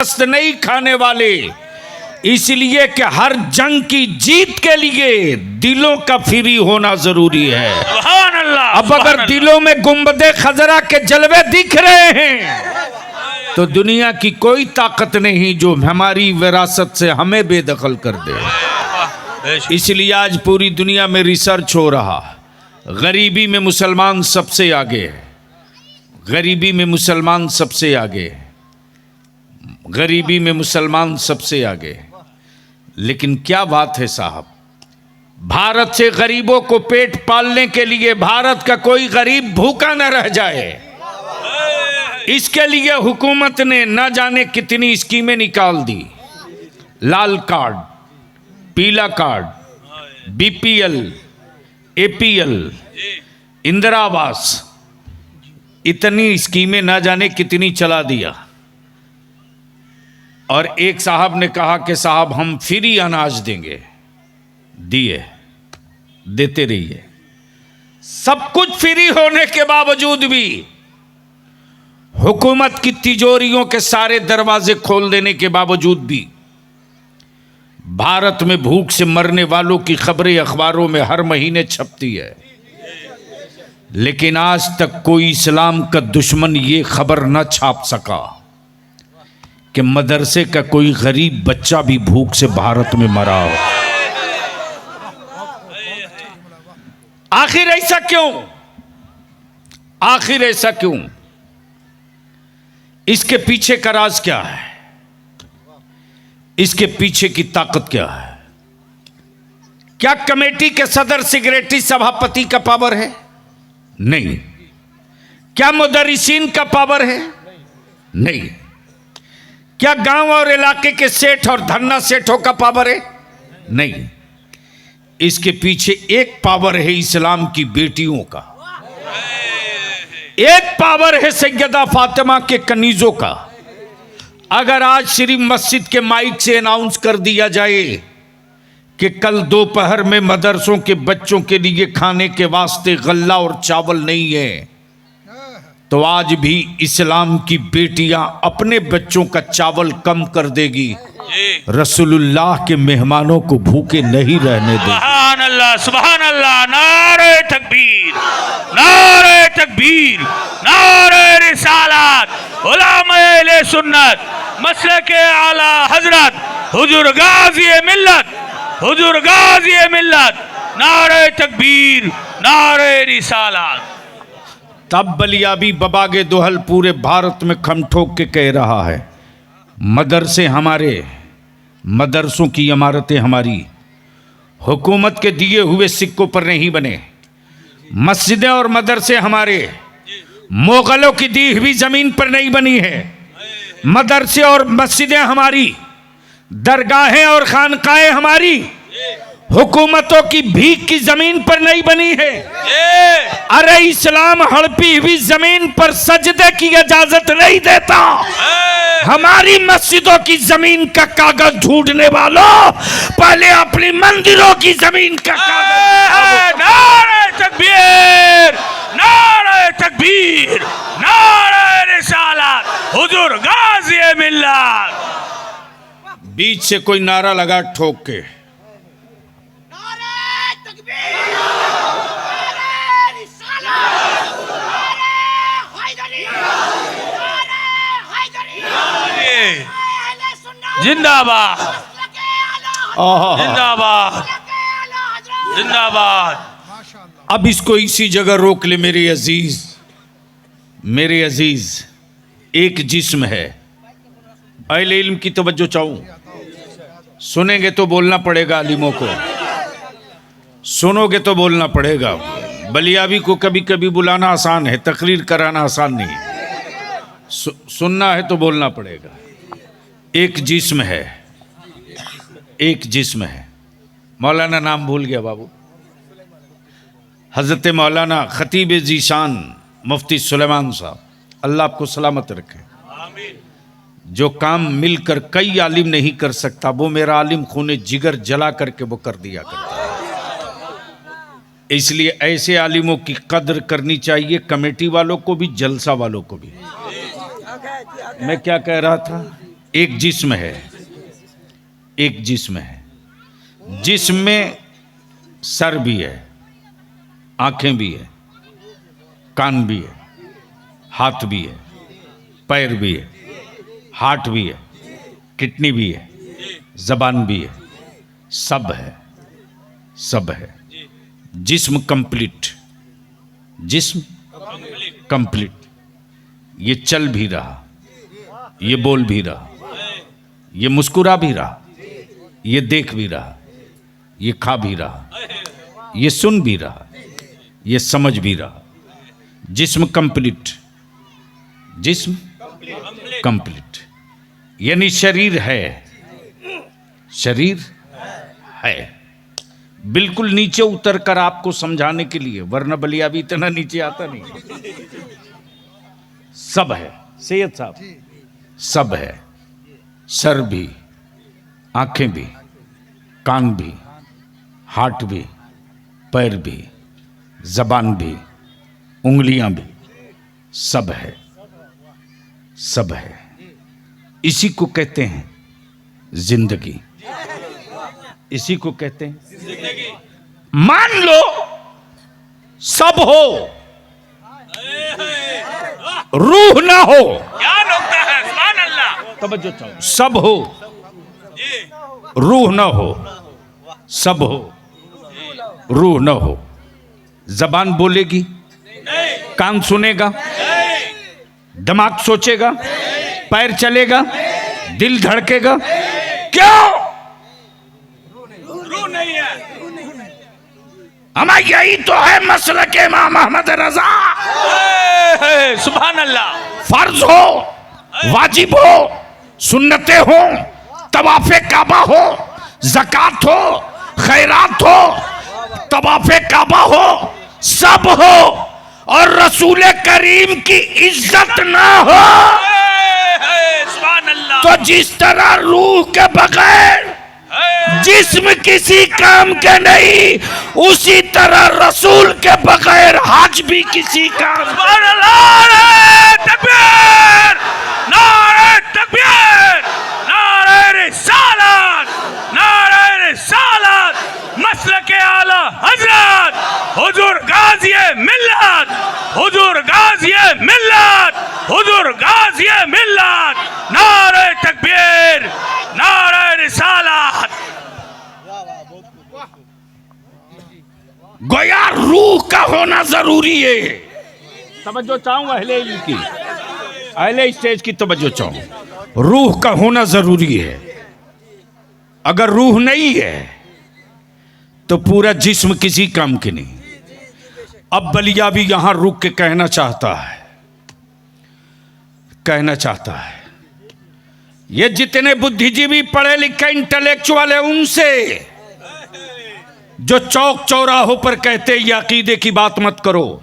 शिकस्त नहीं खाने वाले, इसलिए कि हर जंग की जीत के लिए दिलों का फ्री होना जरूरी है। अब अगर दिलों में गुंबदे खजरा के जलवे दिख रहे हैं तो दुनिया की कोई ताकत नहीं जो हमारी विरासत से हमें बेदखल कर दे। इसलिए आज पूरी दुनिया में रिसर्च हो रहा, गरीबी में मुसलमान सबसे आगे है, गरीबी में मुसलमान सबसे आगे है, गरीबी में मुसलमान सबसे आगे। लेकिन क्या बात है साहब, भारत से गरीबों को पेट पालने के लिए भारत का कोई गरीब भूखा न रह जाए, इसके लिए हुकूमत ने न जाने कितनी स्कीमें निकाल दी। लाल कार्ड, पीला कार्ड, बीपीएल, एपीएल, इंदिरा आवास, इतनी स्कीमें न जाने कितनी चला दिया। और एक साहब ने कहा कि साहब हम फ्री अनाज देंगे, दिए, देते रहिए। सब कुछ फ्री होने के बावजूद भी हुकूमत की तिजोरियों के सारे दरवाजे खोल देने के बावजूद भी भारत में भूख से मरने वालों की खबरें अखबारों में हर महीने छपती है। लेकिन आज तक कोई इस्लाम का दुश्मन ये खबर न छाप सका कि मदरसे का कोई गरीब बच्चा भी भूख से भारत में मरा हो। आखिर ऐसा क्यों? आखिर ऐसा क्यों? इसके पीछे का राज क्या है? इसके पीछे की ताकत क्या है? क्या कमेटी के सदर सिगरेटी सभापति का पावर है? नहीं। क्या मुदर्रिसीन का पावर है? नहीं। क्या गांव और इलाके के सेठ और धन्ना सेठों का पावर है? नहीं। इसके पीछे एक पावर है इस्लाम की बेटियों का, एक पावर है सैयदा फातिमा के कनीजों का। अगर आज सिर्फ मस्जिद के माइक से अनाउंस कर दिया जाए कि कल दोपहर में मदरसों के बच्चों के लिए खाने के वास्ते गल्ला और चावल नहीं है, तो आज भी इस्लाम की बेटियां अपने बच्चों का चावल कम कर देगी, रसूलुल्लाह के मेहमानों को भूखे नहीं रहने देगी। सुभान अल्लाह, सुभान अल्लाह, नारे तकबीर, नारे तकबीर, नारे रिसालत, उलमाए अहले सुन्नत, मसलके आला हजरत, हुजूर गाज़ी मिल्लत, हुजूर गाज़ी मिल्लत, नारे तकबीर, नारे रिसालत। तब बलियाबी बबागे दोहल पूरे भारत में खम ठोक के कह रहा है, मदरसे हमारे, मदरसों की इमारतें हमारी, हुकूमत के दिए हुए सिक्कों पर नहीं बने। मस्जिदें और मदरसे हमारे, मुगलों की दी हुई जमीन पर नहीं बनी है। मदरसे और मस्जिदें हमारी, दरगाहें और खानकाएं हमारी, हुकूमतों की भीख की जमीन पर नहीं बनी है। अरे इस्लाम हड़पी हुई जमीन पर सजदे की इजाजत नहीं देता। हमारी मस्जिदों की जमीन का कागज ढूंढने वालों, पहले अपनी मंदिरों की जमीन का कागज। नारे तकबीर, नारे तकबीर, नारे रिसालत, हुजूर गाज़ी मिल्लत। बीच से कोई नारा लगा ठोक के, जिंदाबाद, जिंदाबाद, जिंदाबाद। अब इसको इसी जगह रोक ले मेरे अजीज, मेरे अजीज। एक जिस्म है। अहले इल्म की तवज्जो चाहूं, सुनेंगे तो बोलना पड़ेगा, आलिमों को सुनोगे तो बोलना पड़ेगा। बलियाबी को कभी कभी बुलाना आसान है, तकरीर कराना आसान नहीं। सुनना है तो बोलना पड़ेगा। एक जिस्म है, एक जिस्म है। मौलाना नाम भूल गया बाबू, हजरत मौलाना खतीब जीशान मुफ्ती सुलेमान साहब, अल्लाह आपको सलामत रखे। जो काम मिलकर कई आलिम नहीं कर सकता, वो मेरा आलिम खूने जिगर जला करके वो कर दिया करता है। इसलिए ऐसे आलिमों की कद्र करनी चाहिए, कमेटी वालों को भी, जलसा वालों को भी। मैं क्या कह रहा था? एक जिस्म है, एक जिस्म है, जिस्म में सर भी है, आंखें भी है, कान भी है, हाथ भी है, पैर भी है, हार्ट भी है, किडनी भी है, जबान भी है, सब है, सब है। जिस्म कंप्लीट, जिस्म कंप्लीट। ये चल भी रहा, ये बोल भी रहा, ये मुस्कुरा भी रहा, ये देख भी रहा, ये खा भी रहा, ये सुन भी रहा, ये समझ भी रहा। जिस्म कंप्लीट, जिस्म कंप्लीट। यानी शरीर है, शरीर है। बिल्कुल नीचे उतर कर आपको समझाने के लिए, वरना बलिया भी इतना नीचे आता नहीं। सब है सैयद साहब, सब है। सर भी, आंखें भी, कान भी, हाथ भी, पैर भी, जबान भी, उंगलियां भी, सब है, सब है। इसी को कहते हैं जिंदगी, इसी को कहते हैं जिंदगी। मान लो सब हो, रूह ना हो, क्या नुक्ता है, सुभान अल्लाह। तवज्जो चाहो। सब हो, रूह ना हो, सब हो, रूह ना हो। जबान बोलेगी, कान सुनेगा, दिमाग सोचेगा, पैर चलेगा, दिल धड़केगा, क्यों? रूह नहीं है। हमारा यही तो है मसलक इमाम अहमद रजा। सुभान अल्लाह। फर्ज हो, वाजिब हो, सुन्नतें हो, तवाफे काबा हो, ज़कात हो, खैरात हो, तवाफे काबा हो, सब हो, और रसूल करीम की इज्जत ना हो। सुभान अल्लाह। तो जिस तरह रूह के बगैर जिस्म किसी काम के नहीं, उसी तरह रसूल के बगैर हज भी किसी काम। सुभान अल्लाह। नारे तकबीर, नारे तकबीर, नारे रिसालत, नारे रिसालत। मसलक आला हजरत हुजूर गाज़ी मिल्लत, हुजूर गाज़ी मिल्लत, हुजूर गाज़ी मिल्लत। नारे तकबीर, नारे रिसालत। गोया रूह का होना जरूरी है। तवज्जो चाहूंगा अहले इल्म की, अहले स्टेज की तवज्जो चाहूं। रूह का होना जरूरी है। अगर रूह नहीं है तो पूरा जिस्म किसी काम के नहीं। अब बलिया भी यहां रुक के कहना चाहता है, कहना चाहता है, ये जितने बुद्धिजीवी पढ़े लिखे इंटेलेक्चुअल है, उनसे जो चौक चौराहों पर कहते ये अकीदे की बात मत करो,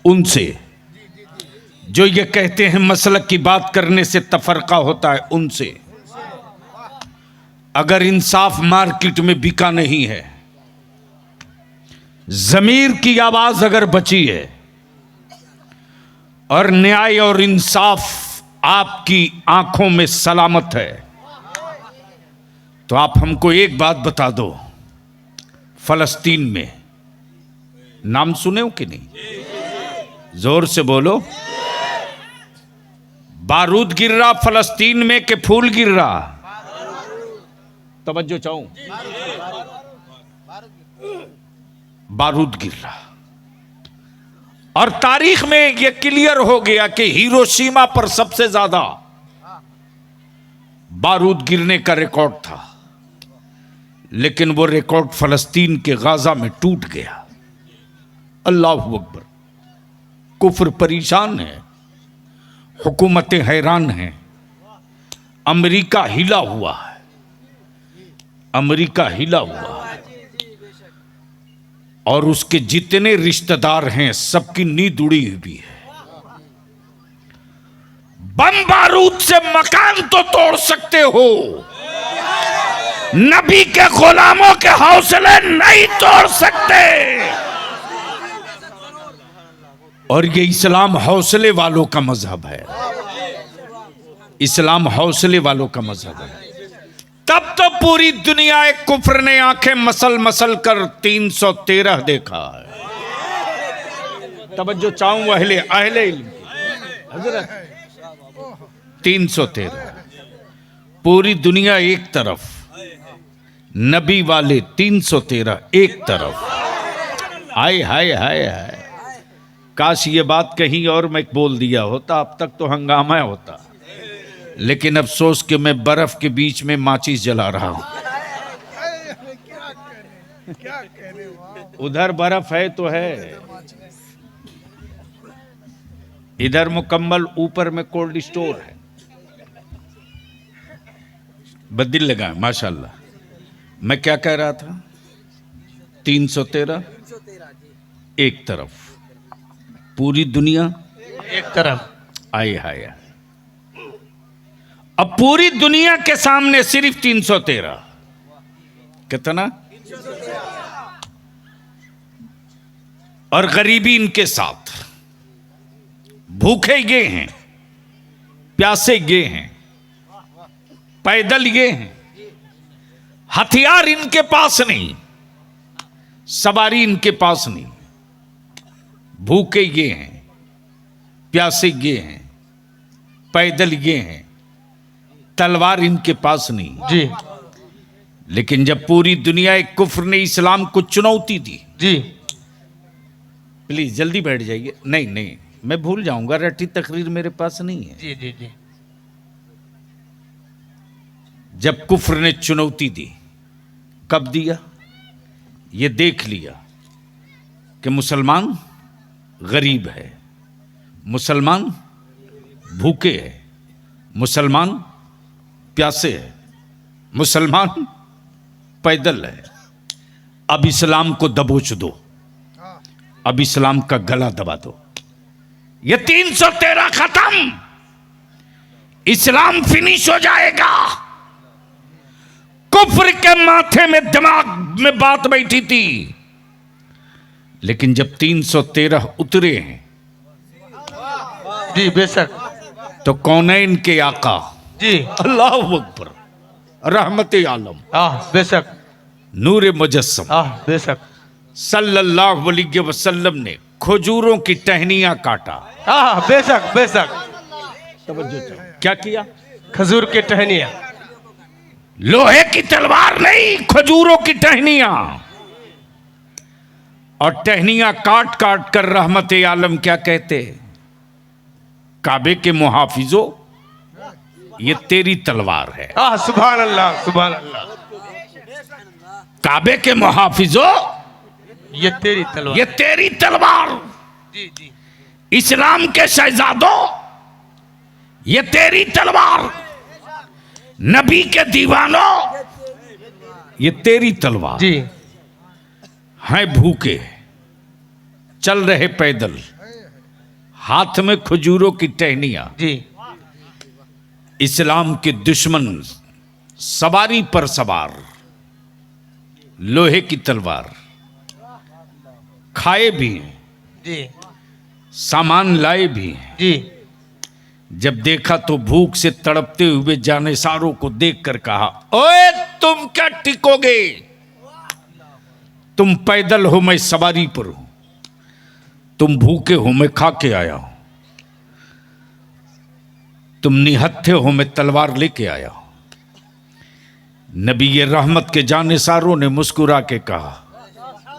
उनसे जो ये कहते हैं मसलक की बात करने से तफरका होता है, उनसे अगर इंसाफ मार्केट में बिका नहीं है, जमीर की आवाज अगर बची है, और न्याय और इंसाफ आपकी आंखों में सलामत है, तो आप हमको एक बात बता दो। फलस्तीन में नाम सुने हो कि नहीं? जोर से बोलो। बारूद गिर रहा फलस्तीन में के फूल गिर रहा? तवज्जो चाहूं। बारूद गिर रहा। और तारीख में यह क्लियर हो गया कि हिरोशिमा पर सबसे ज्यादा बारूद गिरने का रिकॉर्ड था, लेकिन वो रिकॉर्ड फलस्तीन के गाजा में टूट गया। अल्लाह अकबर। कुफ्र परेशान है, हुकूमतें हैरान हैं, अमेरिका हिला हुआ है, अमेरिका हिला हुआ है, और उसके जितने रिश्तेदार हैं सबकी नींद उड़ी हुई है। बम बारूद से मकान तो तोड़ सकते हो, नबी के गुलामों के हौसले नहीं तोड़ सकते। और ये इस्लाम हौसले वालों का मजहब है। इस्लाम हौसले वालों का मजहब है। तब तो पूरी दुनिया एक कुफ्र ने आंखें मसल मसल कर 313 देखा है। तवज्जो चाहूं अहले अहले इल्म की। हजरत 313 पूरी दुनिया एक तरफ, नबी वाले 313 एक तरफ। हाय हाय हाय हाय, काश ये बात कहीं और मैं बोल दिया होता, अब तक तो हंगामा होता। लेकिन अफसोस कि मैं बर्फ के बीच में माचिस जला रहा हूं। उधर बर्फ है तो है, इधर मुकम्मल ऊपर में कोल्ड स्टोर है। बदिल लगा माशाल्लाह। मैं क्या कह रहा था? 313 एक तरफ, पूरी दुनिया एक तरफ। आए हाय। अब पूरी दुनिया के सामने सिर्फ 313। कितना? और गरीबी इनके साथ, भूखे ये हैं, प्यासे ये हैं, पैदल ये हैं, हथियार इनके पास नहीं, सवारी इनके पास नहीं, भूखे ये हैं, प्यासे ये हैं, पैदल ये हैं, तलवार इनके पास नहीं जी लेकिन जब पूरी दुनिया एक कुफ्र ने इस्लाम को चुनौती दी। जी प्लीज जल्दी बैठ जाइए। नहीं नहीं, मैं भूल जाऊंगा, रट्टी तकरीर मेरे पास नहीं है। जी जी जी जब कुफ्र ने चुनौती दी, कब दिया? ये देख लिया कि मुसलमान गरीब है, मुसलमान भूखे है, मुसलमान प्यासे है, मुसलमान पैदल है। अब इस्लाम को दबोच दो, अब इस्लाम का गला दबा दो। ये 313 खत्म, इस्लाम फिनिश हो जाएगा। कुफ्र के माथे में दिमाग में बात बैठी थी, लेकिन जब 313 उतरे हैं जी बेशक। तो कौन है इनके आका? जी अल्लाह अकबर, रहमत आलम, बेशक, नूर मुजस्सम बेशक सल्लल्लाहु अलैहि वसल्लम ने खजूरों की टहनियां काटा। बेशक बेशक। क्या किया? खजूर के टहनिया, लोहे की तलवार नहीं, खजूरों की टहनियां। और टहनियां काट काट कर रहमत आलम क्या कहते? काबे के मुहाफिजो, ये तेरी तलवार है। सुभान अल्लाह सुभान अल्लाह। काबे के मुहाफिजो, ये तेरी तलवार, ये तेरी तलवार। जी जी। इस्लाम के शहजादों, ये तेरी तलवार। नबी के दीवानों, ये तेरी तलवार। जी हैं भूखे, चल रहे पैदल, हाथ में खजूरों की टहनियां। जी इस्लाम के दुश्मन सवारी पर सवार, लोहे की तलवार, खाए भी हैं, जी सामान लाए भी हैं। जी। जब देखा तो भूख से तड़पते हुए जानेसारों को देखकर कहा, ओए तुम क्या टिकोगे? तुम पैदल हो, मैं सवारी पर हूं। तुम भूखे हो, मैं खा के आया हूं। तुम निहत्थे हो, मैं तलवार लेके आया हूं। नबी ये रहमत के जानेसारों ने मुस्कुरा के कहा,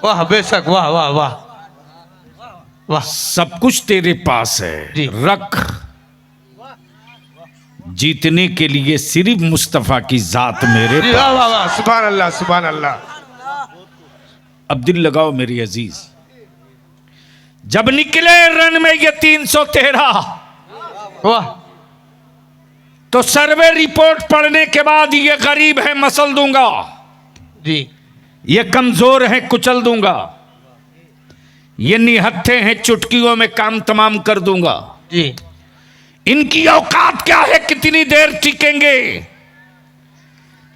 वाह बेशक, वाह वाह वाह वाह। सब कुछ तेरे पास है, जी। रख। जीतने के लिए सिर्फ मुस्तफा की जात मेरे जी, पास। वाह वाह वाह, सुभान अल्लाह सुभान अल्लाह। अब दिल लगाओ मेरी अजीज, जब निकले रन में ये 313, वाह। तो सर्वे रिपोर्ट पढ़ने के बाद ये गरीब है मसल दूंगा, जी ये कमजोर है कुचल दूंगा, ये निहत्थे हैं चुटकियों में काम तमाम कर दूंगा। जी। इनकी औकात क्या है, कितनी देर टिकेंगे?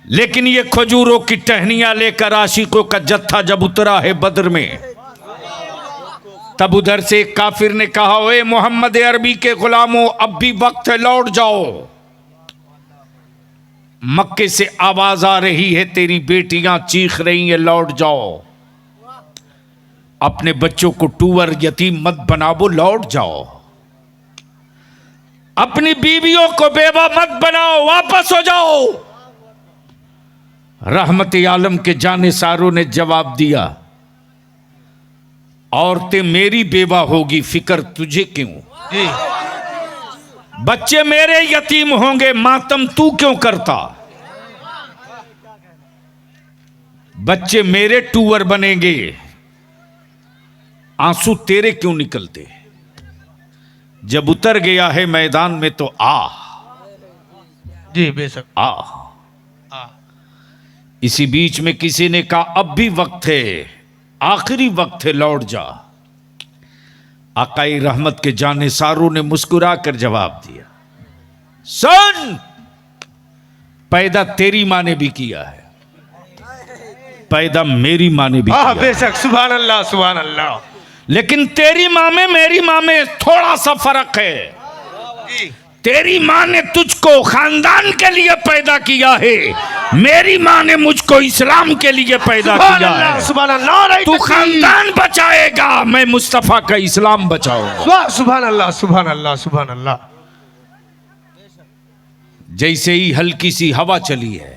लेकिन ये खजूरों की टहनियां लेकर आशिकों का जत्था जब उतरा है बद्र में, तब उधर से एक काफिर ने कहा, ओए मोहम्मद अरबी के गुलामों, अब भी वक्त है, लौट जाओ। मक्के से आवाज आ रही है, तेरी बेटियां चीख रही हैं, लौट जाओ। अपने बच्चों को टूअर यतीम मत बनाओ, लौट जाओ। अपनी बीवियों को बेवा मत बनाओ, वापस हो जाओ। रहमत आलम के जानिसारों ने जवाब दिया, औरतें मेरी बेवा होगी, फिक्र तुझे क्यों? जी बच्चे मेरे यतीम होंगे, मातम तू क्यों करता? बच्चे मेरे टूअर बनेंगे, आंसू तेरे क्यों निकलते? जब उतर गया है मैदान में तो आ। जी बेशक आ। इसी बीच में किसी ने कहा, अब भी वक्त है, आखिरी वक्त है, लौट जा। आकाई रहमत के जानिसारों ने मुस्कुरा कर जवाब दिया, सुन, पैदा तेरी माँ ने भी किया है, पैदा मेरी माँ ने भी किया है। बेशक, सुभान अल्लाह सुभान अल्लाह। लेकिन तेरी माँ में मेरी माँ में थोड़ा सा फर्क है। जी तेरी माँ ने तुझको खानदान के लिए पैदा किया है, मेरी माँ ने मुझको इस्लाम के लिए पैदा किया है। सुभान अल्लाह। तू खानदान बचाएगा, मैं मुस्तफा का इस्लाम बचाऊंगा। सुभान अल्लाह सुभान अल्लाह सुभान अल्लाह। जैसे ही हल्की सी हवा चली है,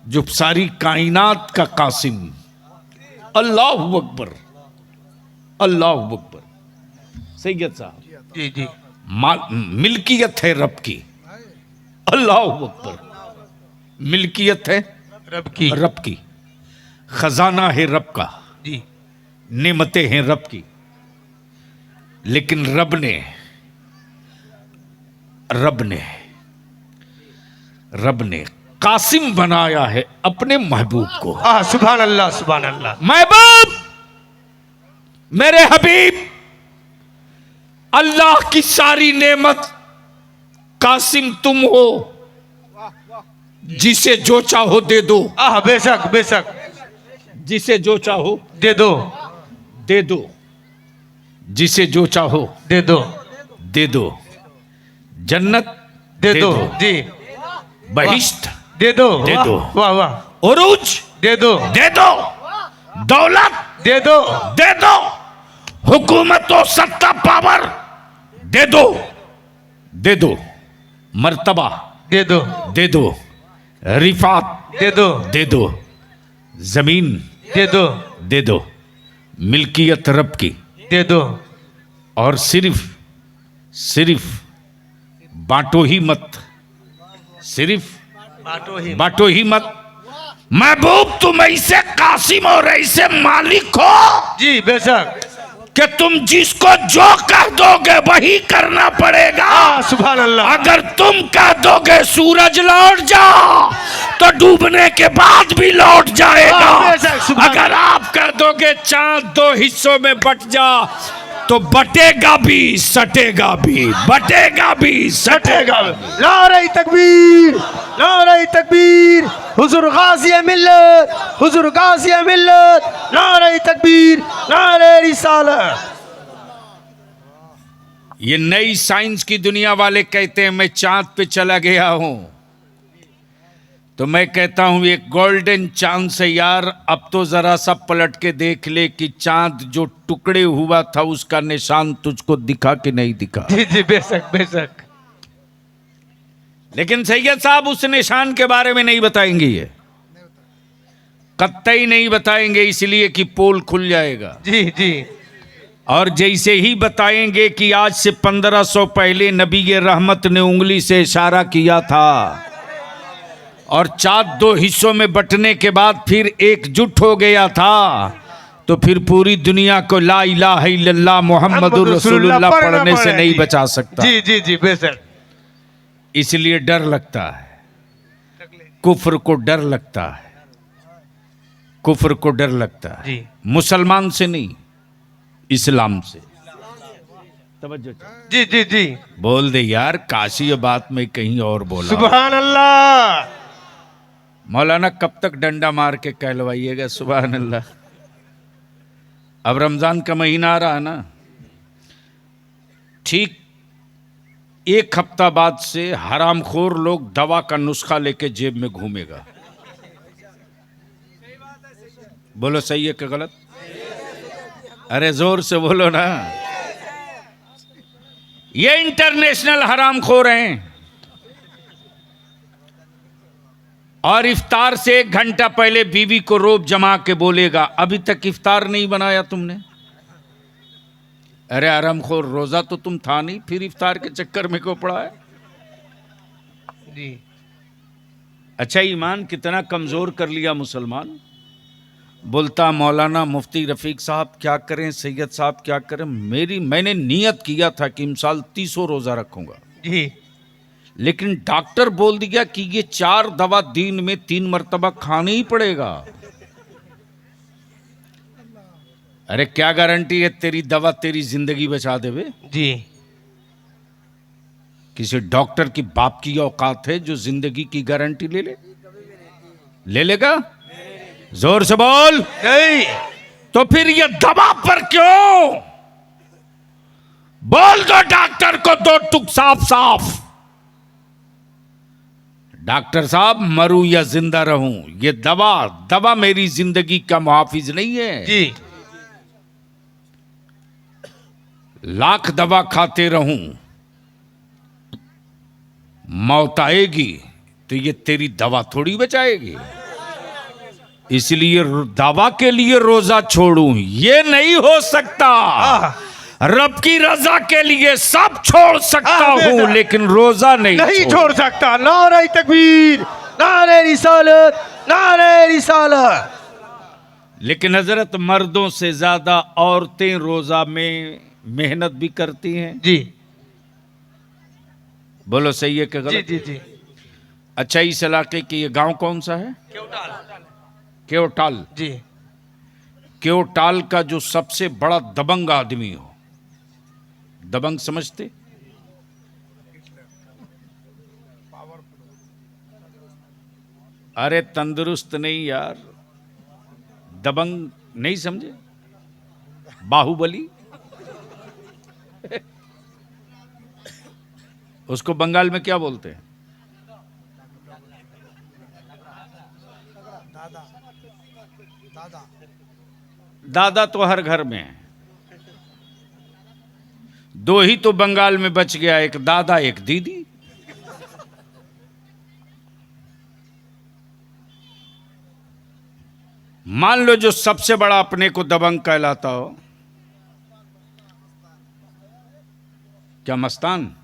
जो सारी कायनात का कासिम, अल्लाह अकबर, अल्लाह अकबर। सैयद साहब, जी जी मिल्कियत है रब की, अल्लाह अकबर। मिल्कियत है रब की, रब की, खजाना है रब का, जी नेमतें हैं रब की। लेकिन रब ने कासिम बनाया है अपने महबूब को। सुभान अल्लाह सुभान अल्लाह। महबूब, मेरे हबीब, अल्लाह की सारी नेमत, कासिम तुम हो, जिसे जो चाहो दे दो। बेशक बेशक, जिसे जो चाहो दे दो, दे दो, जिसे जो चाहो दे दो, दे दो। जन्नत दे दो, जी बहिश्त दे दो, दे दो। वाह वाह, उरूज दे दो, दे दो, दौलत दे दो, दे दो, हुकूमत और सत्ता पावर दे दो, दे दो, मर्तबा दे दो, दे दो, रिफात दे दो, दे दो, जमीन दे दो, दे दो, मिल्कियत रब की, दे दो। और सिर्फ बांटो ही मत, सिर्फ बांटो ही मत। महबूब, तुम ऐसे कासिम और ऐसे मालिक हो जी बेशक, कि तुम जिसको जो कह दोगे वही करना पड़ेगा। सुभान अल्लाह। अगर तुम कह दोगे सूरज लौट जा, तो डूबने के बाद भी लौट जाएगा। अगर आप कह दोगे चांद दो हिस्सों में बट जा, तो बटेगा भी सटेगा भी, बटेगा भी सटेगा भी। नारे तकबीर, नारे तकबीर, हुजूर गाज़ी मिल्लत, हुजूर गाज़ी मिल्लत, नारे तकबीर, नारे रिसालत। ये नई साइंस की दुनिया वाले कहते हैं मैं चांद पे चला गया हूं, तो मैं कहता हूं ये गोल्डन चांद से यार, अब तो जरा सा पलट के देख ले कि चांद जो टुकड़े हुआ था उसका निशान तुझको दिखा कि नहीं दिखा। जी जी बेशक बेशक। लेकिन सैयद साहब उस निशान के बारे में नहीं बताएंगे, ये कतई नहीं बताएंगे, इसलिए कि पोल खुल जाएगा। जी जी। और जैसे ही बताएंगे कि आज से 1500 पहले नबी रहमत ने उंगली से इशारा किया था, और चाँद दो हिस्सों में बंटने के बाद फिर एकजुट हो गया था, तो फिर पूरी दुनिया को ला इलाहा इल्लल्लाह मुहम्मदुर रसूलुल्लाह पढ़ने से नहीं बचा सकता। जी जी जी बेशक। इसलिए डर लगता है, कुफ्र को डर लगता है, कुफ्र को डर लगता है। जी। मुसलमान से नहीं, इस्लाम से। जी जी जी। बोल दे यार, काशी बात में कहीं और बोला। सुभान अल्लाह। मौलाना कब तक डंडा मार के कहलवाइएगा? सुभान अल्लाह। अब रमजान का महीना आ रहा है ना, ठीक एक हफ्ता बाद से हरामखोर लोग दवा का नुस्खा लेके जेब में घूमेगा। बोलो सही है कि गलत? अरे जोर से बोलो ना। ये इंटरनेशनल हरामखोर हैं। और इफ्तार से 1 घंटा पहले बीवी को रोब जमा के बोलेगा, अभी तक इफ्तार नहीं बनाया तुमने। अरे हरामखोर, रोजा तो तुम था नहीं, फिर इफ्तार के चक्कर में क्यों पड़ा है? जी अच्छा, ईमान कितना कमजोर कर लिया मुसलमान। बोलता मौलाना मुफ्ती रफीक साहब क्या करें, सैयद साहब क्या करें। मैंने नियत किया था कि इमसाल 30 रोजा रखूंगा, जी लेकिन डॉक्टर बोल दिया कि ये 4 दवा दिन में 3 मर्तबा खाना ही पड़ेगा। अरे क्या गारंटी है तेरी दवा तेरी जिंदगी बचा देवे? जी किसी डॉक्टर की बाप की औकात है जो जिंदगी की गारंटी ले लेगा? जोर से बोल। नहीं। तो फिर ये दवा पर क्यों? बोल दो डॉक्टर को 2 टुक साफ साफ। डॉक्टर साहब, मरूं या जिंदा रहूं, ये दवा मेरी जिंदगी का मुहाफिज नहीं है। जी लाख दवा खाते रहूं, मौत आएगी तो ये तेरी दवा थोड़ी बचाएगी। इसलिए दवा के लिए रोजा छोड़ूं, ये नहीं हो सकता। रब की रजा के लिए सब छोड़ सकता हूं, लेकिन रोजा नहीं छोड़ सकता। नारे तकबीर, नारे रिसालत, नारे रिसालत। लेकिन हजरत, मर्दों से ज्यादा औरतें रोजा में मेहनत भी करती हैं। जी बोलो सही है कि गलत? जी जी जी। अच्छा, इस इलाके की ये गांव कौन सा है? केवटाल। जी केवटाल का जो सबसे बड़ा दबंग आदमी हो, दबंग समझते? अरे तंदुरुस्त नहीं यार, दबंग नहीं समझे? बाहुबली। उसको बंगाल में क्या बोलते हैं? दादा तो हर घर में है। 2 ही तो बंगाल में बच गया, एक दादा एक दीदी। मान लो जो सबसे बड़ा अपने को दबंग कहलाता हो, क्या मस्तान?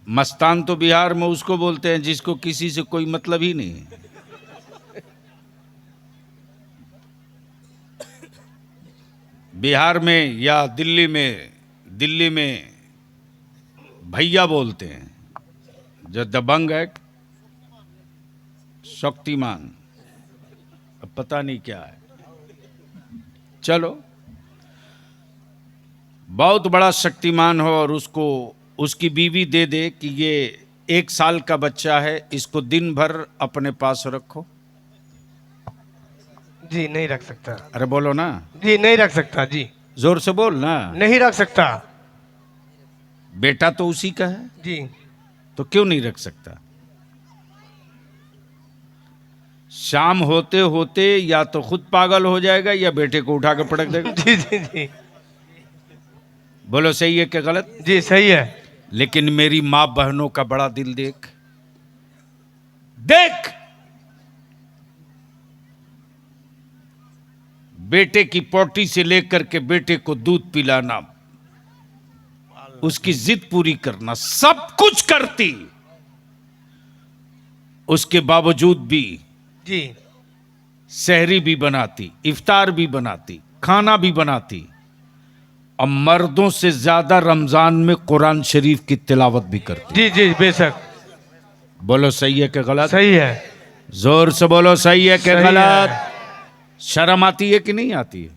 मस्तान तो बिहार में उसको बोलते हैं जिसको किसी से कोई मतलब ही नहीं है। बिहार में या दिल्ली में भैया बोलते हैं। जो दबंग है शक्तिमान, अब पता नहीं क्या है। चलो, बहुत बड़ा शक्तिमान हो और उसको उसकी बीवी दे दे कि ये 1 साल का बच्चा है, इसको दिन भर अपने पास रखो। जी नहीं रख सकता। अरे बोलो ना। जी नहीं रख सकता। जी जोर से बोल ना। नहीं रख सकता। बेटा तो उसी का है, जी तो क्यों नहीं रख सकता? शाम होते होते या तो खुद पागल हो जाएगा या बेटे को उठा के पटक देगा। जी जी जी। बोलो सही है कि गलत? जी सही है। लेकिन मेरी मां बहनों का बड़ा दिल देख। बेटे की पोटी से लेकर के बेटे को दूध पिलाना, उसकी जिद पूरी करना, सब कुछ करती। उसके बावजूद भी जी सहरी भी बनाती, इफ्तार भी बनाती, खाना भी बनाती, और मर्दों से ज्यादा रमजान में कुरान शरीफ की तिलावत भी करती। जी जी बेशक। बोलो सही है कि गलत? सही है। जोर से बोलो, सही है कि सही गलत? है। शर्म आती है कि नहीं आती है?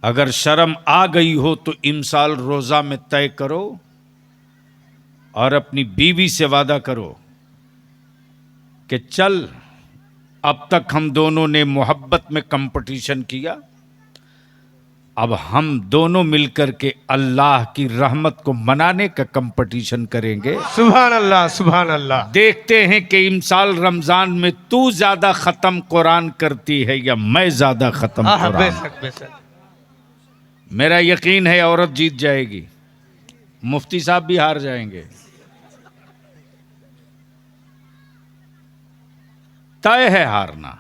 अगर शर्म आ गई हो तो इमसाल रोजा में तय करो और अपनी बीवी से वादा करो कि चल, अब तक हम दोनों ने मोहब्बत में कंपटीशन किया, अब हम दोनों मिलकर के अल्लाह की रहमत को मनाने का कंपटीशन करेंगे। सुभान अल्लाह, सुभान अल्लाह। देखते हैं कि इमसाल रमजान में तू ज्यादा खत्म कुरान करती है या मैं ज्यादा खत्म कुरान। बेशक बेशक। मेरा यकीन है औरत जीत जाएगी, मुफ्ती साहब भी हार जाएंगे, तय है हारना,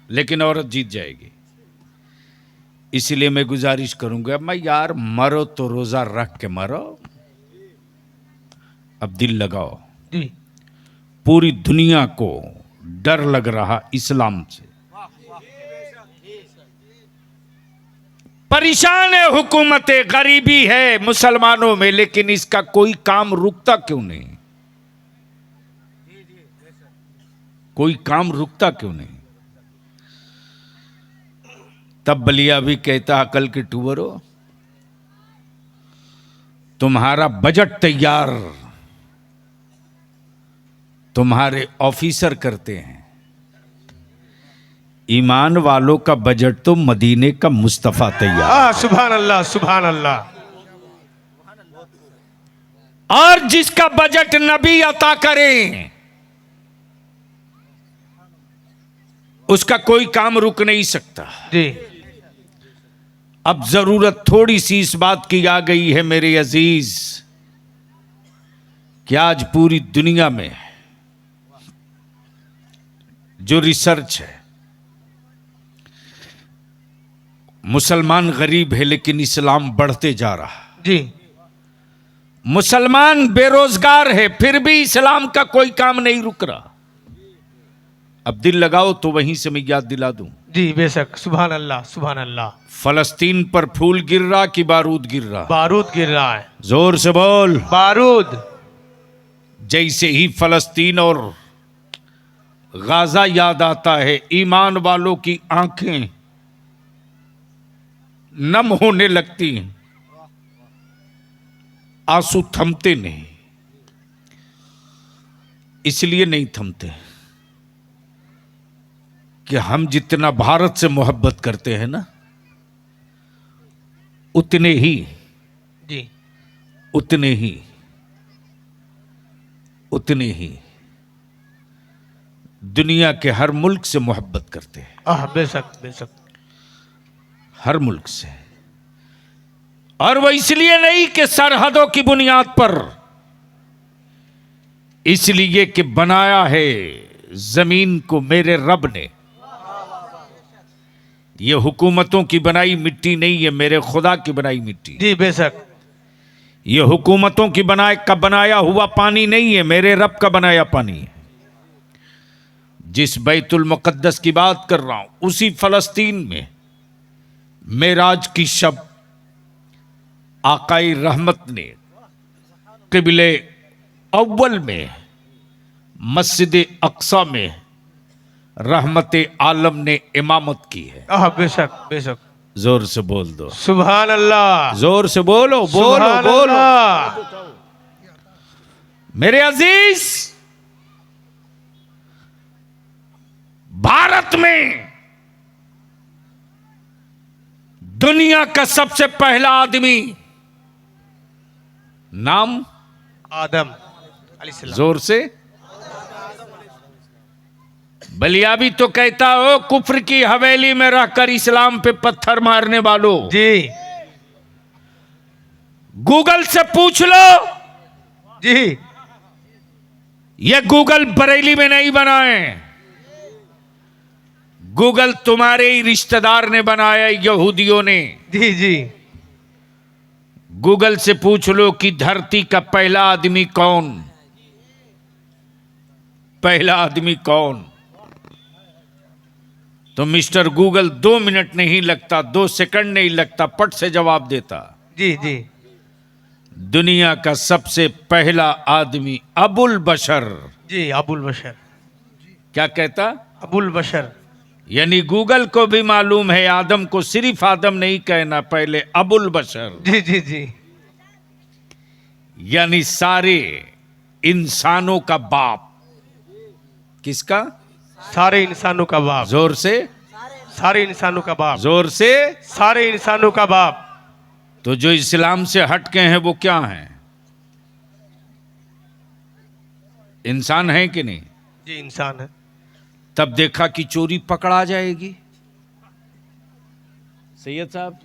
लेकिन औरत जीत जाएगी। इसलिए मैं गुजारिश करूंगा, मैं यार मरो तो रोजा रख के मरो। अब दिल लगाओ। जी। पूरी दुनिया को डर लग रहा इस्लाम से, परेशान है हुकूमत, गरीबी है मुसलमानों में, लेकिन इसका कोई काम रुकता क्यों नहीं? कोई काम रुकता क्यों नहीं? तब बलिया भी कहता, अकल के टूबरो, तुम्हारा बजट तैयार तुम्हारे ऑफिसर करते हैं, ईमान वालों का बजट तो मदीने का मुस्तफा तैयार। सुभान अल्लाह, सुभान अल्लाह। और जिसका बजट नबी अता करें उसका कोई काम रुक नहीं सकता। जी। अब जरूरत थोड़ी सी इस बात की आ गई है मेरे अजीज कि आज पूरी दुनिया में जो रिसर्च है, मुसलमान गरीब है लेकिन इस्लाम बढ़ते जा रहा। जी। मुसलमान बेरोजगार है फिर भी इस्लाम का कोई काम नहीं रुक रहा। अब दिल लगाओ तो वहीं से मैं याद दिला दूं। जी बेशक। सुभान अल्लाह, सुभान अल्लाह। फलस्तीन पर फूल गिर रहा कि बारूद गिर रहा? बारूद गिर रहा है। जोर से बोल। बारूद। जैसे ही फलस्तीन और गाजा याद आता है, ईमान वालों की आंखें नम होने लगती हैं, आंसू थमते नहीं। इसलिए नहीं थमते कि हम जितना भारत से मोहब्बत करते हैं ना, उतने ही दुनिया के हर मुल्क से मोहब्बत करते हैं। बेशक बेशक। हर मुल्क से। और वो इसलिए नहीं कि सरहदों की बुनियाद पर, इसलिए कि बनाया है जमीन को मेरे रब ने। ये हुकूमतों की बनाई मिट्टी नहीं है, मेरे खुदा की बनाई मिट्टी। जी बेशक। ये हुकूमतों की बनाया हुआ पानी नहीं है, मेरे रब का बनाया पानी है। जिस बैतुल मुक़द्दस की बात कर रहा हूं, उसी फलस्तीन में मेराज की शब आकाई रहमत ने क़िबले अव्वल में मस्जिद अक्सा में रहमत आलम ने इमामत की है। बेशक बेशक। जोर से बोल दो सुभान अल्लाह। जोर से बोलो बोलो बोलो। मेरे अजीज, भारत में दुनिया का सबसे पहला आदमी, नाम आदम अलैहिस्सलाम। जोर से। बलिया भी तो कहता हो, कुफ्र की हवेली में रहकर इस्लाम पे पत्थर मारने वालों। जी। गूगल से पूछ लो। जी। ये गूगल बरेली में नहीं बनाए, गूगल तुम्हारे ही रिश्तेदार ने बनाया, यहूदियों ने। जी जी। गूगल से पूछ लो कि धरती का पहला आदमी कौन, पहला आदमी कौन, तो मिस्टर गूगल 2 मिनट नहीं लगता, 2 सेकंड नहीं लगता, पट से जवाब देता। जी जी। दुनिया का सबसे पहला आदमी अबुल बशर। जी अबुल बशर। क्या कहता? अबुल बशर। यानी गूगल को भी मालूम है आदम को सिर्फ आदम नहीं कहना, पहले अबुल बशर। जी जी जी। यानी सारे इंसानों का बाप। किसका? सारे इंसानों का बाप। जोर से। सारे इंसानों का बाप, जोर से। सारे इंसानों का बाप। तो जो इस्लाम से हट के हैं वो क्या हैं? इंसान है कि नहीं? जी इंसान है। तब देखा कि चोरी पकड़ा जाएगी। सैयद साहब,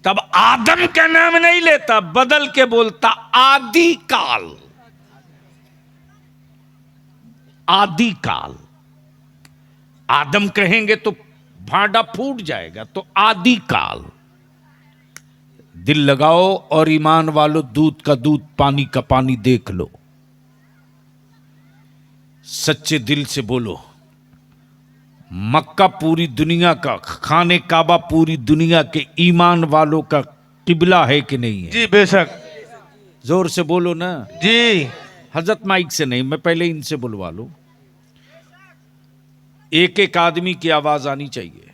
तब आदम का नाम नहीं लेता, बदल के बोलता आदि काल। आदि काल आदम कहेंगे तो भांडा फूट जाएगा, तो आदि काल। दिल लगाओ और ईमान वालों, दूध का दूध पानी का पानी देख लो। सच्चे दिल से बोलो, मक्का पूरी दुनिया का, खाने काबा पूरी दुनिया के ईमान वालों का किबला है कि नहीं है? जी बेशक। जोर से बोलो ना जी। हजरत, माइक से नहीं, मैं पहले इनसे बुलवा लूं। एक एक आदमी की आवाज आनी चाहिए।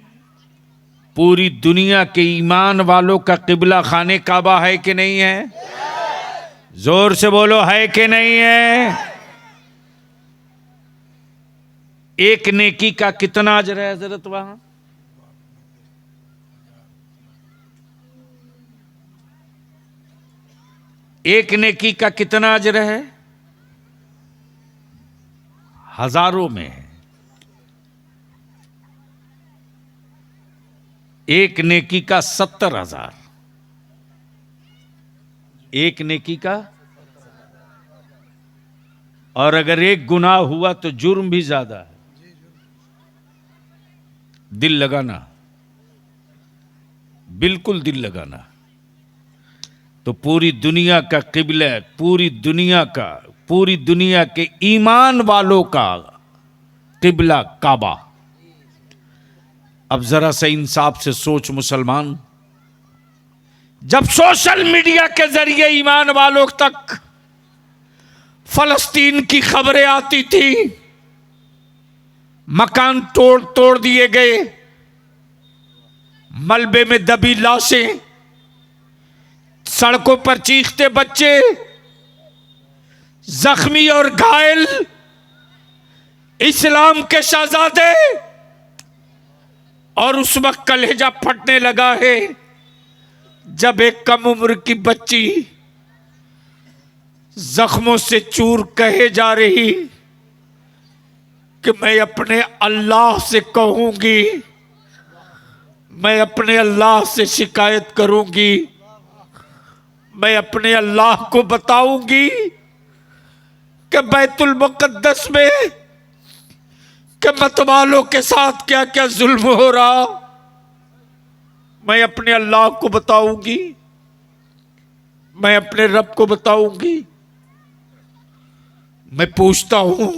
पूरी दुनिया के ईमान वालों का किबला खाने काबा है कि नहीं है? जोर से बोलो, है कि नहीं है? एक नेकी का कितना अजर है हजरत वहां? एक नेकी का कितना अजर है? हजारों में है। एक नेकी का 70,000। एक नेकी का, और अगर एक गुनाह हुआ तो जुर्म भी ज्यादा है। दिल लगाना, बिल्कुल दिल लगाना। तो पूरी दुनिया का किबला, पूरी दुनिया के ईमान वालों का किबला काबा। अब जरा सा इंसाफ से सोच मुसलमान, जब सोशल मीडिया के जरिए ईमान वालों तक फलस्तीन की खबरें आती थी, मकान तोड़ तोड़ दिए गए, मलबे में दबी लाशें, सड़कों पर चीखते बच्चे, जख्मी और घायल इस्लाम के शहजादे, और उस वक्त कलेजा फटने लगा है जब एक कम उम्र की बच्ची जख्मों से चूर कहे जा रही कि मैं अपने अल्लाह से कहूंगी, मैं अपने अल्लाह से शिकायत करूंगी, मैं अपने अल्लाह को बताऊंगी कि बैतुल मुक़द्दस में कि मतवालों के साथ क्या क्या जुल्म हो रहा। मैं अपने अल्लाह को बताऊंगी, मैं अपने रब को बताऊंगी। मैं पूछता हूं,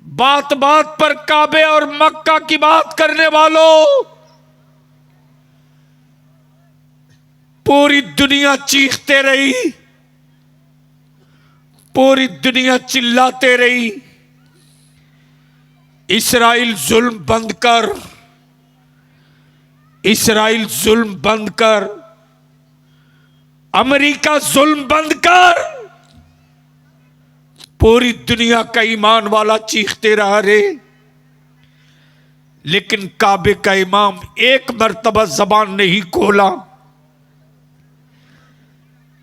बात बात पर काबे और मक्का की बात करने वालों, पूरी दुनिया चीखते रही, पूरी दुनिया चिल्लाते रही, इस्राइल जुल्म बंद कर, इस्राइल जुल्म बंद कर, अमेरिका जुल्म बंद कर। पूरी दुनिया का ईमान वाला चीखते रहा रे, लेकिन काबे का इमाम एक मर्तबा जबान नहीं खोला,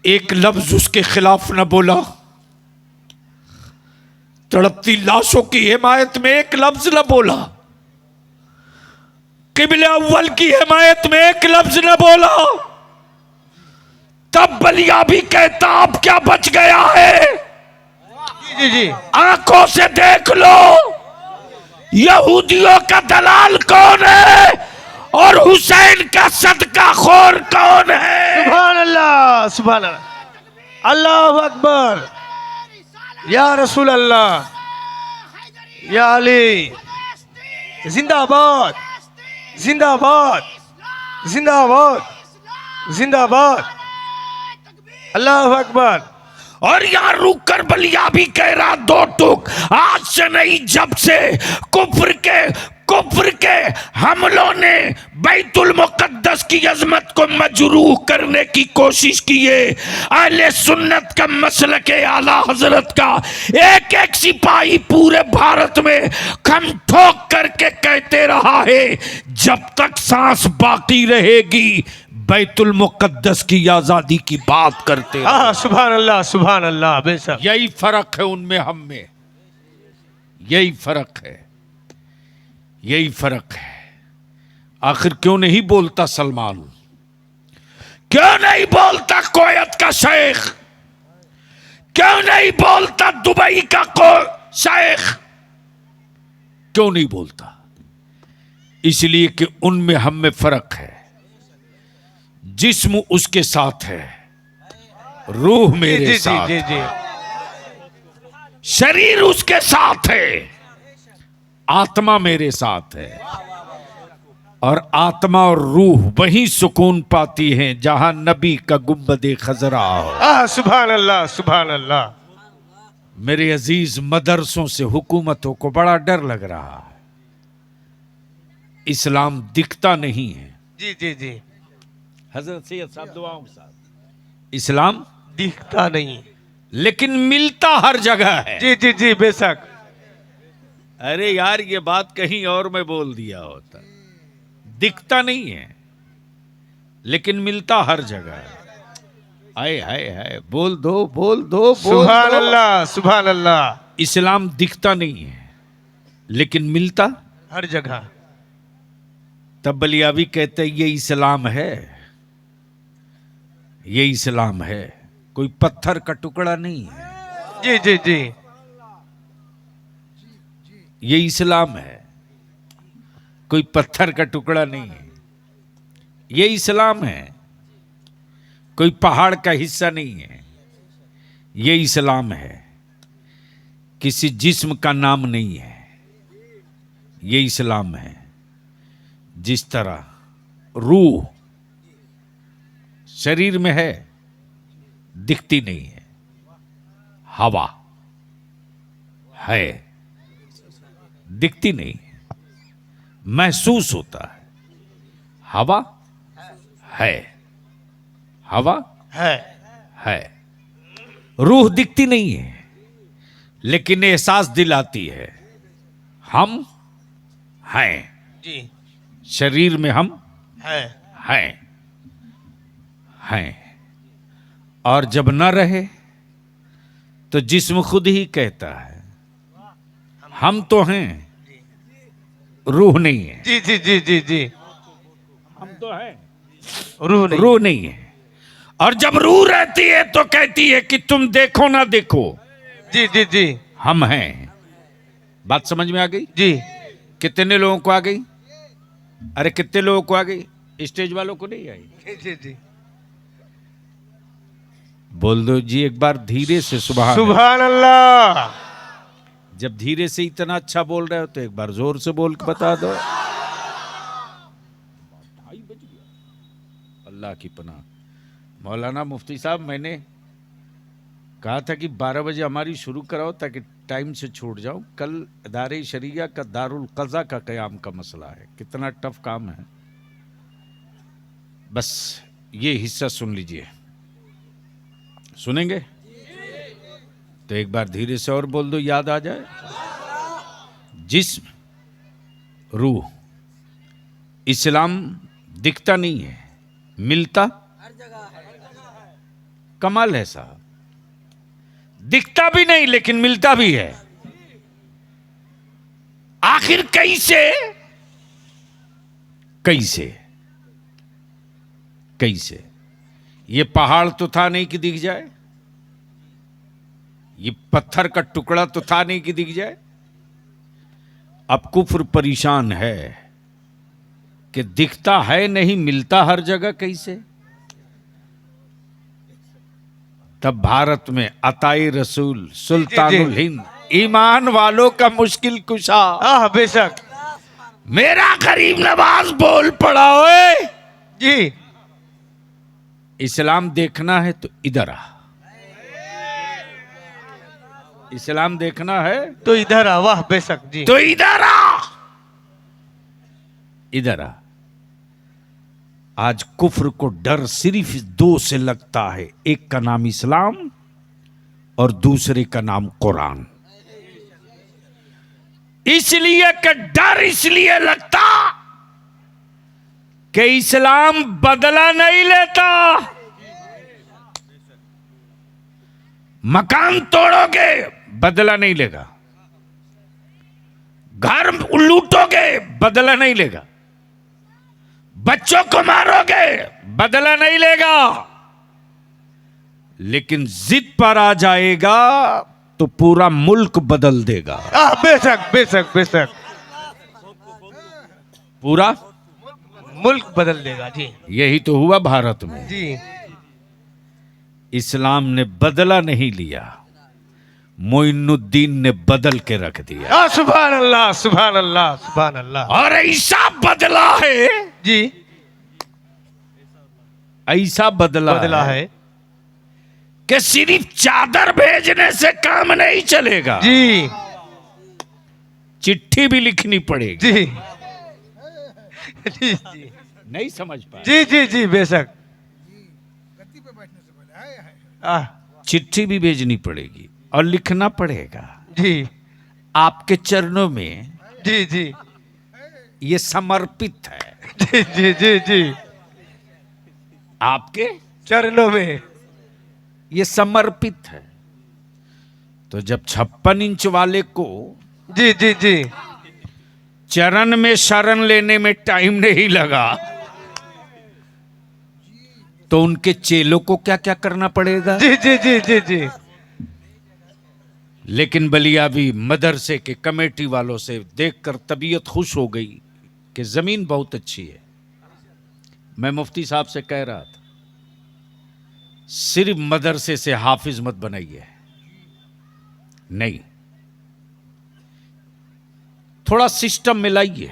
एक लफ्ज उसके खिलाफ न बोला। तड़पती लाशों की हिमायत में एक लफ्ज न बोला, किबले अव्वल की हिमायत में एक लफ्ज न बोला। तब बलिया भी कहता अब क्या बच गया है? जी जी। आंखों से देख लो यहूदियों का दलाल कौन है और हुसैन का सदका खोर कौन है। सुभान अल्लाह, सुभान अल्लाह, अल्लाहु अकबर, या रसूल अल्लाह, या अली, जिंदाबाद जिंदाबाद जिंदाबाद जिंदाबाद, अल्लाहु अकबर। और यार रुक कर बलिया भी कह रहा दो टूक, आज से नहीं जब से कुफ्र के कुफ्र के हमलों ने बैतुल मुकद्दस की अजमत को मजरूह करने की कोशिश की है। अहले सुन्नत का मसलक आला हजरत का एक एक सिपाही पूरे भारत में खम ठोक करके कहते रहा है, जब तक सांस बाकी रहेगी बैतुल मुकद्दस की आजादी की बात करते रहो। हाँ, सुभान अल्लाह बेशक। यही फर्क है उनमें हम में, यही फर्क है, यही फर्क है। आखिर क्यों नहीं बोलता सलमान, क्यों नहीं बोलता कोयत का शेख, क्यों नहीं बोलता दुबई का शेख, क्यों नहीं बोलता? इसलिए कि उनमें हम में फर्क है। जिस्म उसके साथ है, रूह मेरे जी, साथ, जी, जी, शरीर उसके साथ है, आत्मा मेरे साथ है। और आत्मा और रूह वहीं सुकून पाती हैं जहां नबी का गुंबदे खजरा हो। सुभान अल्लाह। मेरे अजीज, मदरसों से हुकूमतों को बड़ा डर लग रहा है। इस्लाम दिखता नहीं है। जी जी जी, हजरत सैयद साहब दुआओं के साथ, इस्लाम दिखता नहीं लेकिन मिलता हर जगह है। जी जी जी बेशक। अरे यार, ये बात कहीं और में बोल दिया होता। दिखता नहीं है लेकिन मिलता हर जगह है। आए हाय हाय, बोल दो सुभान अल्लाह। इस्लाम दिखता नहीं है लेकिन मिलता हर जगह। तब बलियावी कहते हैं ये इस्लाम है, ये इस्लाम है, कोई पत्थर का टुकड़ा नहीं है। जी जी जी, ये इस्लाम है, कोई पत्थर का टुकड़ा नहीं है। ये इस्लाम है, कोई पहाड़ का हिस्सा नहीं है। ये इस्लाम है, किसी जिस्म का नाम नहीं है। ये इस्लाम है। जिस तरह रूह शरीर में है, दिखती नहीं है, हवा है, दिखती नहीं है, महसूस होता है। हवा है, हवा है। रूह दिखती नहीं है लेकिन एहसास दिलाती है, हम हैं। जी, शरीर में हम है। हैं। और जब न रहे तो जिस्म खुद ही कहता है हम तो हैं, रूह नहीं है। जी जी जी जी जी, हम तो हैं, रूह नहीं है। और जब रूह रहती है तो कहती है कि तुम देखो ना देखो, जी जी जी, हम हैं। बात समझ में आ गई? जी कितने लोगों को आ गई? अरे कितने लोगों को आ गई? स्टेज वालों को नहीं आई? जी जी, बोल दो जी एक बार धीरे से, सुभान अल्लाह। जब धीरे से इतना अच्छा बोल रहे हो तो एक बार जोर से बोल के बता दो। अल्लाह की पनाह। मौलाना मुफ्ती साहब, मैंने कहा था कि 12 बजे हमारी शुरू कराओ ताकि टाइम से छूट जाऊं। कल इदारे शरिया का दारुल क़ज़ा का क़याम का मसला है। कितना टफ काम है, बस ये हिस्सा सुन लीजिए। सुनेंगे तो एक बार धीरे से और बोल दो, याद आ जाए। जिस्म, रूह, इस्लाम दिखता नहीं है, मिलता हर जगह। कमाल है साहब, दिखता भी नहीं लेकिन मिलता भी है। आखिर कैसे? कैसे कैसे? ये पहाड़ तो था नहीं कि दिख जाए, ये पत्थर का टुकड़ा तो था नहीं कि दिख जाए। अब कुफ्र परेशान है कि दिखता है नहीं, मिलता हर जगह कैसे? तब भारत में अताई रसूल सुल्तानुल हिंद, ईमान वालों का मुश्किल कुशा, बेशक, मेरा गरीब नवाज बोल पड़ा। ओए जी, इस्लाम देखना है तो इधर आ, इस्लाम देखना है तो इधर आ। वाह बेशक जी, तो इधर आ। इधर आ। आज कुफ्र को डर सिर्फ दो से लगता है, एक का नाम इस्लाम और दूसरे का नाम कुरान। इसलिए कि डर इसलिए लगता कि इस्लाम बदला नहीं लेता। मकान तोड़ोगे बदला नहीं लेगा, घर लूटोगे बदला नहीं लेगा, बच्चों को मारोगे बदला नहीं लेगा, लेकिन जिद पर आ जाएगा तो पूरा मुल्क बदल देगा। बेशक बेशक बेशक, पूरा मुल्क बदल देगा जी। यही तो हुआ भारत में। जी इस्लाम ने बदला नहीं लिया, मोइनुद्दीन ने बदल के रख दिया। सुभान अल्लाह सुभान अल्लाह सुभान अल्लाह। और ऐसा बदला है जी, ऐसा बदला है कि सिर्फ चादर भेजने से काम नहीं चलेगा, जी चिट्ठी भी लिखनी पड़ेगी। जी जी जी नहीं समझ पाए? जी जी जी बेशक। चिट्ठी भी भेजनी पड़ेगी और लिखना पड़ेगा। जी आपके चरणों में जी जी ये समर्पित है, जी जी जी जी, आपके चरणों में ये समर्पित है। तो जब 56 इंच वाले को जी जी जी चरण में शरण लेने में टाइम नहीं लगा, तो उनके चेलों को क्या क्या करना पड़ेगा। जी जी जी जी जी। लेकिन बलियाबी मदरसे के कमेटी वालों से देखकर तबीयत खुश हो गई कि जमीन बहुत अच्छी है। मैं मुफ्ती साहब से कह रहा था, सिर्फ मदरसे से हाफिज मत बनाइए, नहीं, थोड़ा सिस्टम मिलाइए।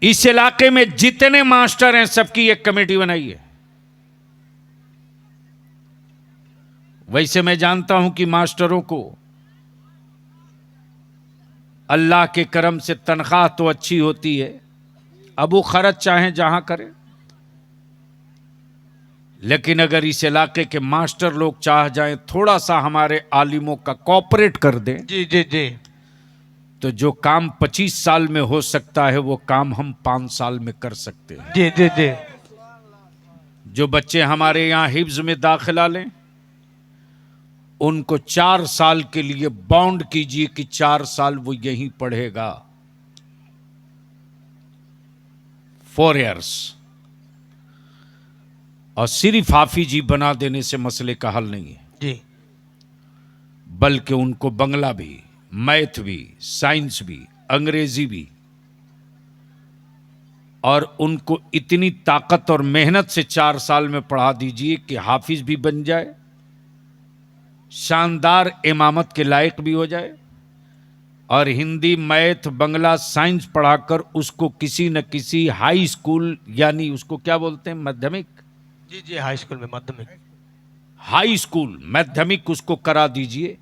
इस इलाके में जितने मास्टर हैं सबकी एक कमेटी बनाइए। वैसे मैं जानता हूं कि मास्टरों को अल्लाह के करम से तनख्वाह तो अच्छी होती है, अब वो खर्च चाहें जहां करें, लेकिन अगर इस इलाके के मास्टर लोग चाह जाएं थोड़ा सा हमारे आलिमों का कॉपरेट कर दें, जी जी जी, तो जो काम 25 साल में हो सकता है वो काम हम 5 साल में कर सकते हैं। जी जी जी। जो बच्चे हमारे यहाँ हिफ्ज में दाखिला लें, उनको 4 साल के लिए बाउंड कीजिए कि 4 साल वो यहीं पढ़ेगा, 4 years। और सिर्फ हाफिजी बना देने से मसले का हल नहीं है जी, बल्कि उनको बंगला भी, मैथ भी, साइंस भी, अंग्रेजी भी, और उनको इतनी ताकत और मेहनत से 4 साल में पढ़ा दीजिए कि हाफिज भी बन जाए, शानदार इमामत के लायक भी हो जाए, और हिंदी, मैथ, बंगला, साइंस पढ़ाकर उसको किसी न किसी हाई स्कूल, यानी उसको क्या बोलते हैं, माध्यमिक, जी जी, हाई स्कूल में माध्यमिक, हाई स्कूल माध्यमिक उसको करा दीजिए,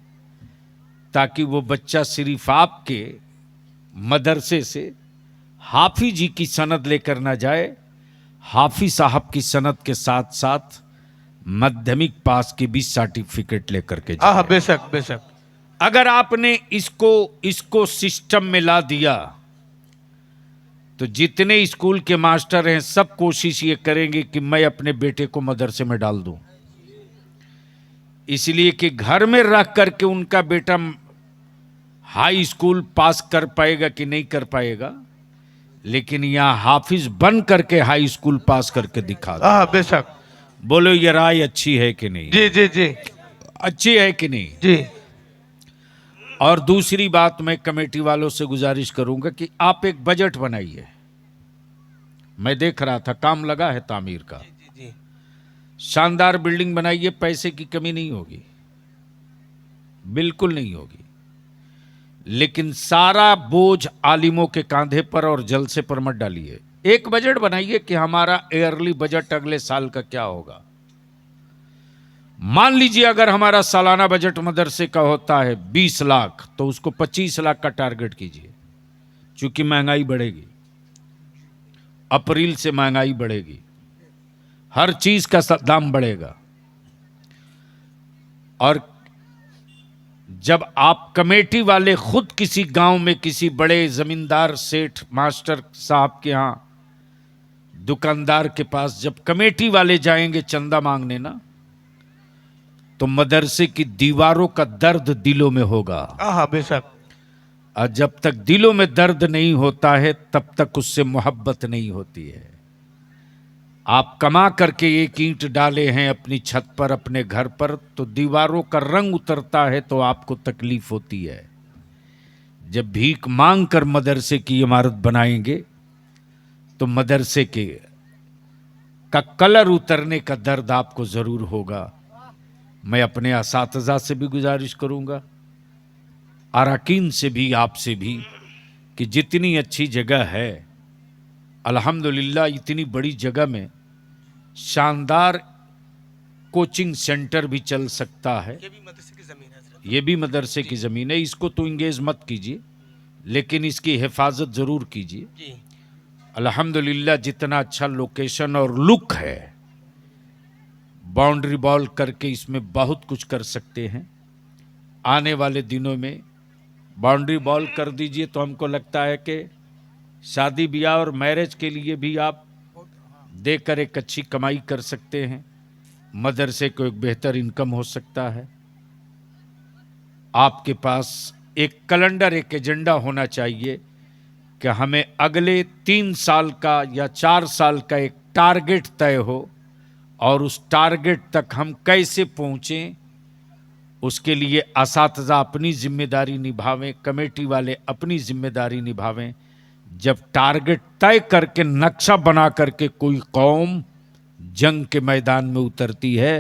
ताकि वो बच्चा सिर्फ आपके मदरसे से हाफिजी की सनद लेकर ना जाए, हाफिज साहब की सनद के साथ साथ माध्यमिक पास की भी सर्टिफिकेट लेकर के जाए। बेशक बेशक। अगर आपने इसको सिस्टम में ला दिया तो जितने स्कूल के मास्टर हैं सब कोशिश ये करेंगे कि मैं अपने बेटे को मदरसे में डाल दूं, इसलिए कि घर में रख करके उनका बेटा हाई स्कूल पास कर पाएगा कि नहीं कर पाएगा, लेकिन यहां हाफिज बन करके हाई स्कूल पास करके दिखा दो। बेशक। बोलो ये राय अच्छी है कि नहीं? जी जी जी, अच्छी है कि नहीं? जी। और दूसरी बात, मैं कमेटी वालों से गुजारिश करूंगा कि आप एक बजट बनाइए। मैं देख रहा था काम लगा है तामीर का, जी जी, शानदार बिल्डिंग बनाइए, पैसे की कमी नहीं होगी, बिल्कुल नहीं होगी, लेकिन सारा बोझ आलिमों के कांधे पर और जलसे पर मत डालिए। एक बजट बनाइए कि हमारा ईयरली बजट अगले साल का क्या होगा। मान लीजिए अगर हमारा सालाना बजट मदरसे का होता है 20 लाख, तो उसको 25 लाख का टारगेट कीजिए, चूंकि महंगाई बढ़ेगी, अप्रैल से महंगाई बढ़ेगी, हर चीज का दाम बढ़ेगा। और जब आप कमेटी वाले खुद किसी गांव में किसी बड़े जमींदार सेठ मास्टर साहब के यहां दुकानदार के पास जब कमेटी वाले जाएंगे चंदा मांगने ना, तो मदरसे की दीवारों का दर्द दिलों में होगा। हाँ बेशक। और जब तक दिलों में दर्द नहीं होता है तब तक उससे मोहब्बत नहीं होती है। आप कमा करके एक ईंट डाले हैं अपनी छत पर अपने घर पर, तो दीवारों का रंग उतरता है तो आपको तकलीफ होती है। जब भीख मांग कर मदरसे की इमारत बनाएंगे तो मदरसे के का कलर उतरने का दर्द आपको जरूर होगा। मैं अपने असातिज़ा से भी गुजारिश करूंगा, अरकान से भी, आपसे भी, कि जितनी अच्छी जगह है अल्हम्दुलिल्लाह, इतनी बड़ी जगह में शानदार कोचिंग सेंटर भी चल सकता है। ये भी मदरसे की जमीन है। ये भी मदरसे की ज़मीन है, इसको तो इंगेज मत कीजिए, लेकिन इसकी हिफाजत ज़रूर कीजिए। जी। अल्हम्दुलिल्लाह जितना अच्छा लोकेशन और लुक है, बाउंड्री बॉल करके इसमें बहुत कुछ कर सकते हैं। आने वाले दिनों में बाउंड्री बॉल कर दीजिए तो हमको लगता है कि शादी ब्याह और मैरिज के लिए भी आप देकर एक अच्छी कमाई कर सकते हैं, मदरसे को एक बेहतर इनकम हो सकता है। आपके पास एक कैलेंडर, एक एजेंडा होना चाहिए कि हमें अगले 3 साल का या 4 साल का एक टारगेट तय हो और उस टारगेट तक हम कैसे पहुँचें, उसके लिए असातिज़ा अपनी जिम्मेदारी निभावें, कमेटी वाले अपनी जिम्मेदारी निभावें। जब टारगेट तय करके नक्शा बना करके कोई कौम जंग के मैदान में उतरती है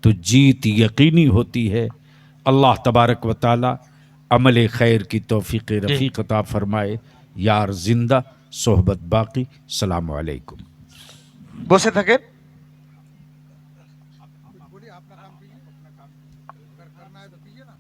तो जीत यकीनी होती है। अल्लाह तबारक व तआला अमल खैर की तौफीक रफ़ीक अता फरमाए। यार जिंदा सोहबत बाकी। सलाम अलैकुम। বসে থাকেন। बोलिए, अपना काम कीजिए, अपना काम अगर करना है तो कीजिए ना।